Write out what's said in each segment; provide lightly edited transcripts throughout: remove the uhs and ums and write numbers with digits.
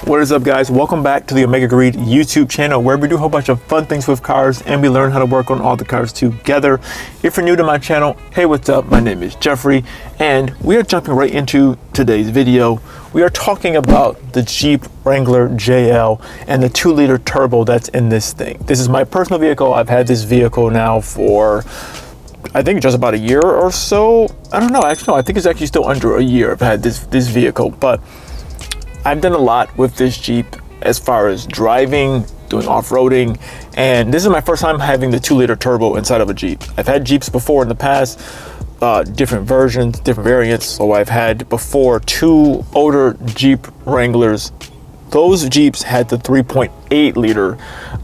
What is up, guys? Welcome back to the Omega Greed YouTube channel, where we do a whole bunch of fun things with cars and we learn how to work on all the cars together. If you're new to my channel, hey, what's up? My name is Jeffrey and we are jumping right into today's video. We are talking about the Jeep Wrangler JL and the 2-liter turbo that's in this thing. This is my personal vehicle. I've had this vehicle now for, I think, just about a year or so. I don't know, actually, no, I think it's actually still under a year I've had this vehicle, but I've done a lot with this Jeep as far as driving, doing off-roading, and this is my first time having the 2-liter turbo inside of a Jeep. I've had Jeeps before in the past, different versions, different variants. So I've had before 2 older Jeep Wranglers. Those Jeeps had the 3.8 liter.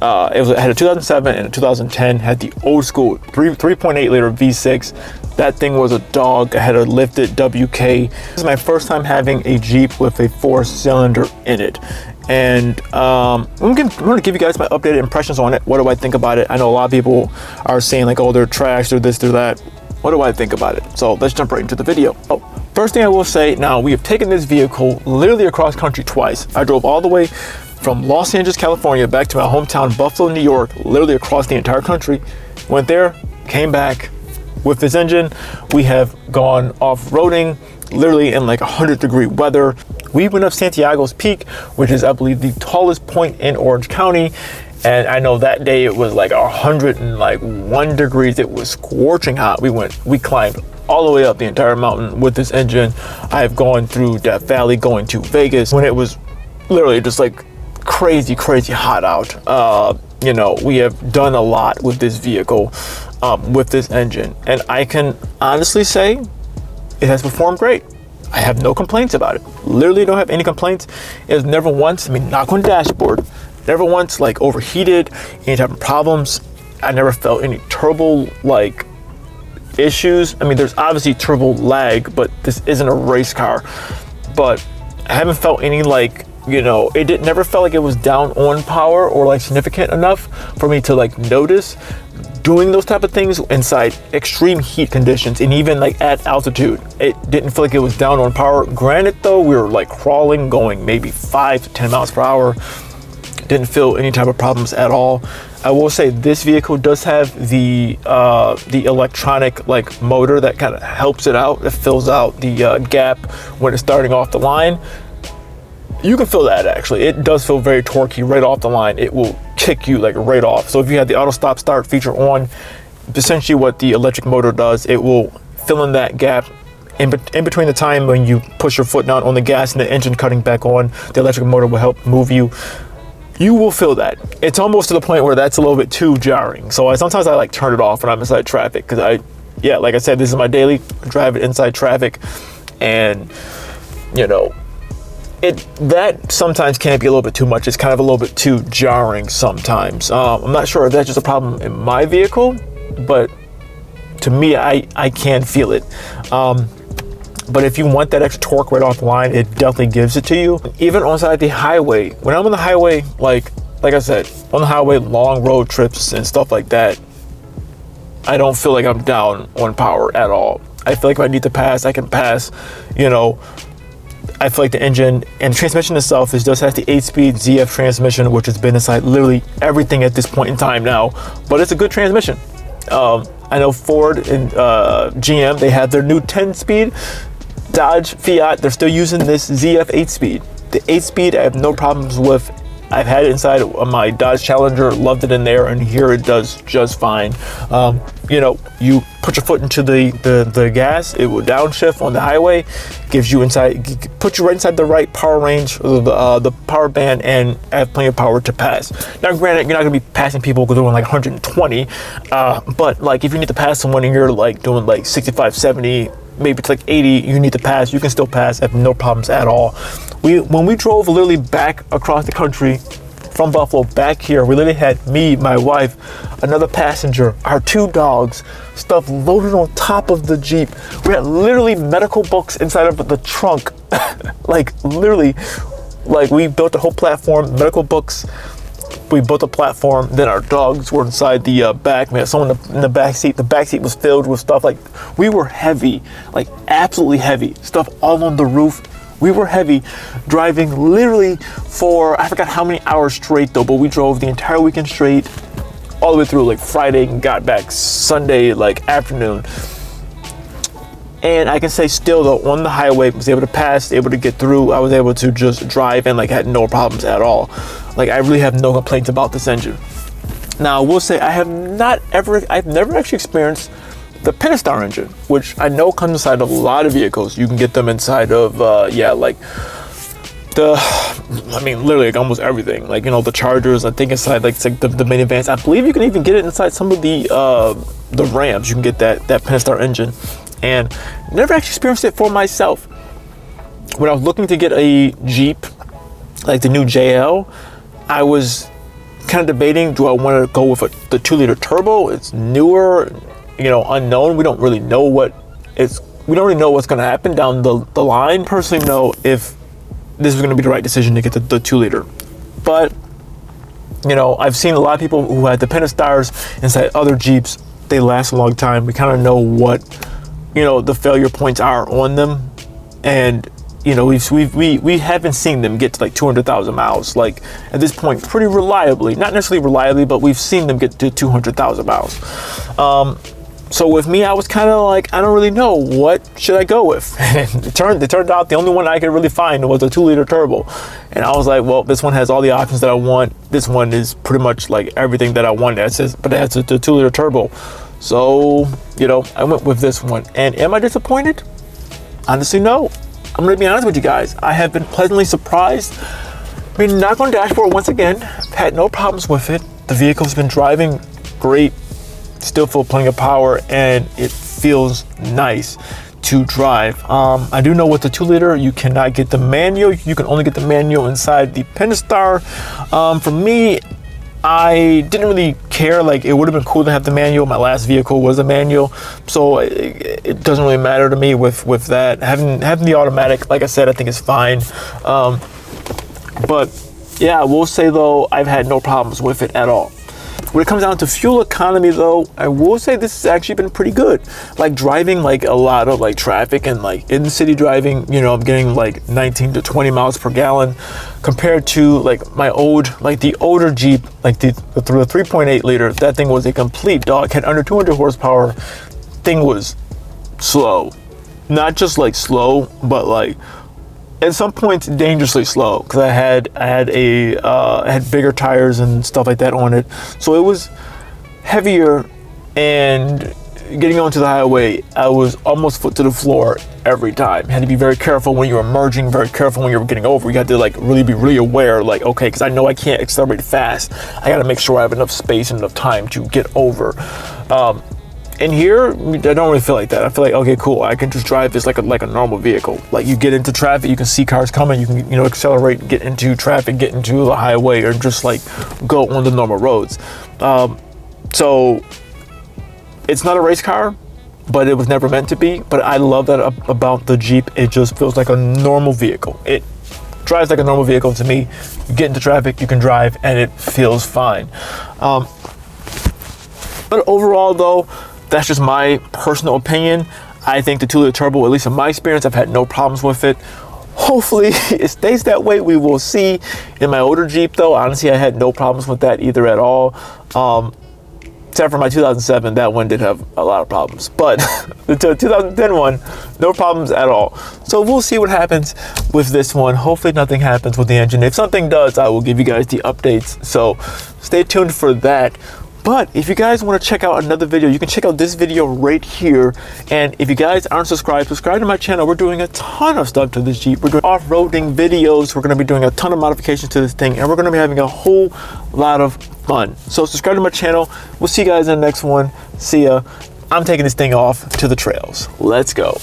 It had a 2007 and a 2010, had the old school 3.8 liter V6. That thing was a dog. I had a lifted WK. This is my first time having a Jeep with a 4-cylinder in it. And I'm gonna give you guys my updated impressions on it. What do I think about it? I know a lot of people are saying like, oh, they're trash, they're this, they're that. What do I think about it? So let's jump right into the video. First thing I will say, now we have taken this vehicle literally across country twice. I drove all the way from Los Angeles, California, back to my hometown, Buffalo, New York, literally across the entire country. Went there, came back with this engine. We have gone off-roading, literally in like 100-degree weather. We went up Santiago's Peak, which is, I believe, the tallest point in Orange County. And I know that day it was like 101 degrees. It was scorching hot. We climbed all the way up the entire mountain with this engine. I have gone through Death Valley, going to Vegas when it was literally just like crazy hot out. You know, we have done a lot with this vehicle, with this engine, and I can honestly say it has performed great. I have no complaints about it. Literally don't have any complaints. It was never once, knock on dashboard, never once like overheated, any type of problems. I never felt any turbo like issues. There's obviously turbo lag, but this isn't a race car. But I haven't felt any like, you know, never felt like it was down on power or like significant enough for me to like notice doing those type of things inside extreme heat conditions, and even like at altitude. It didn't feel like it was down on power. Granted though, we were like crawling, going maybe 5 to 10 miles per hour. Didn't feel any type of problems at all. I will say this vehicle does have the electronic like motor that kind of helps it out. It fills out the gap when it's starting off the line. You can feel that actually. It does feel very torquey right off the line. It will kick you like right off. So if you have the auto stop start feature on, essentially what the electric motor does, it will fill in that gap in between the time when you push your foot down on the gas and the engine cutting back on. The electric motor will help move you. You will feel that. It's almost to the point where that's a little bit too jarring. So sometimes I like turn it off when I'm inside traffic, because like I said, this is my daily drive it inside traffic, and you know, that sometimes can be a little bit too much. It's kind of a little bit too jarring sometimes. I'm not sure if that's just a problem in my vehicle, but to me, I can feel it. But if you want that extra torque right off the line, it definitely gives it to you. Even on the highway, when I'm on the highway, like I said, on the highway, long road trips and stuff like that, I don't feel like I'm down on power at all. I feel like if I need to pass, I can pass. You know, I feel like the engine and the transmission itself just has the 8-speed ZF transmission, which has been inside literally everything at this point in time now. But it's a good transmission. I know Ford and GM, they have their new 10-speed. Dodge, Fiat, they're still using this ZF 8-speed. The 8-speed I have no problems with. I've had it inside of my Dodge Challenger, loved it in there, and here it does just fine. You know, you put your foot into the gas, it will downshift on the highway, gives you puts you right inside the right power range of the power band, and have plenty of power to pass. Now granted, you're not gonna be passing people doing like 120, but like if you need to pass someone and you're like doing like 65, 70, maybe it's like 80, you need to pass, you can still pass, have no problems at all. When we drove literally back across the country from Buffalo back here, we literally had me, my wife, another passenger, our 2 dogs, stuff loaded on top of the Jeep. We had literally medical books inside of the trunk. Like literally, like we built a whole platform, medical books. We built a platform, then our dogs were inside the back. We had someone in the back seat. The back seat was filled with stuff. Like, we were heavy, like absolutely heavy. Stuff all on the roof. We were heavy, driving literally for, I forgot how many hours straight though, but we drove the entire weekend straight, all the way through like Friday, and got back Sunday like afternoon. And I can say still though, on the highway, was able to pass, able to get through. I was able to just drive and like had no problems at all. Like I really have no complaints about this engine. Now I will say I've never actually experienced the Pentastar engine, which I know comes inside of a lot of vehicles. You can get them inside of, literally like almost everything. Like, you know, the Chargers, I think inside like, it's like the minivans. I believe you can even get it inside some of the Rams. You can get that Pentastar engine. And never actually experienced it for myself. When I was looking to get a Jeep, like the new JL, I was kind of debating, do I want to go with the 2-liter turbo? It's newer, you know, unknown. We don't really know what's going to happen down the line. Personally, know if this was going to be the right decision to get the 2-liter. But, you know, I've seen a lot of people who had the Pentastars inside other Jeeps. They last a long time. We kind of know what, you know, the failure points are on them. And, you know, we haven't seen them get to like 200,000 miles. Like at this point, pretty reliably, not necessarily reliably, but we've seen them get to 200,000 miles. So with me, I was kind of like, I don't really know, what should I go with? And it turned out the only one I could really find was a 2-liter turbo. And I was like, well, this one has all the options that I want. This one is pretty much like everything that I wanted. But it has the 2-liter turbo. So, you know, I went with this one. And am I disappointed? Honestly, no. I'm gonna be honest with you guys. I have been pleasantly surprised. I mean, knock on dashboard once again. I've had no problems with it. The vehicle's been driving great. Still feel plenty of power, and it feels nice to drive. I do know with the 2-liter, you cannot get the manual. You can only get the manual inside the Pentastar. For me, I didn't really care. Like, it would have been cool to have the manual. My last vehicle was a manual, so it doesn't really matter to me with that. Having the automatic, like I said, I think is fine. But yeah, I will say though, I've had no problems with it at all. When it comes down to fuel economy though, I will say this has actually been pretty good. Like driving like a lot of like traffic and like in the city driving, you know, I'm getting like 19 to 20 miles per gallon compared to like my the older Jeep, like the 3.8 liter. That thing was a complete dog, had under 200 horsepower. Thing was slow. Not just like slow, but like at some points dangerously slow, because I had bigger tires and stuff like that on it, so it was heavier. And getting onto the highway, I was almost foot to the floor every time. Had to be very careful when you were merging, very careful when you were getting over. You had to like really be really aware, like, okay, because I know I can't accelerate fast. I got to make sure I have enough space and enough time to get over. And here, I don't really feel like that. I feel like, okay, cool, I can just drive this like a normal vehicle. Like you get into traffic, you can see cars coming, you can, you know, accelerate, get into traffic, get into the highway, or just like go on the normal roads. So it's not a race car, but it was never meant to be. But I love that about the Jeep. It just feels like a normal vehicle. It drives like a normal vehicle to me. You get into traffic, you can drive, and it feels fine. But overall though, that's just my personal opinion. I think the 2-liter turbo, at least in my experience, I've had no problems with it. Hopefully it stays that way. We will see. In my older Jeep though, honestly, I had no problems with that either at all. Except for my 2007, that one did have a lot of problems. But the 2010 one, no problems at all. So we'll see what happens with this one. Hopefully nothing happens with the engine. If something does, I will give you guys the updates. So stay tuned for that. But if you guys want to check out another video, you can check out this video right here. And if you guys aren't subscribed to my channel. We're doing a ton of stuff to this Jeep. We're doing off-roading videos. We're going to be doing a ton of modifications to this thing, and we're going to be having a whole lot of fun. So subscribe to my channel. We'll see you guys in the next one. See ya. I'm taking this thing off to the trails. Let's go.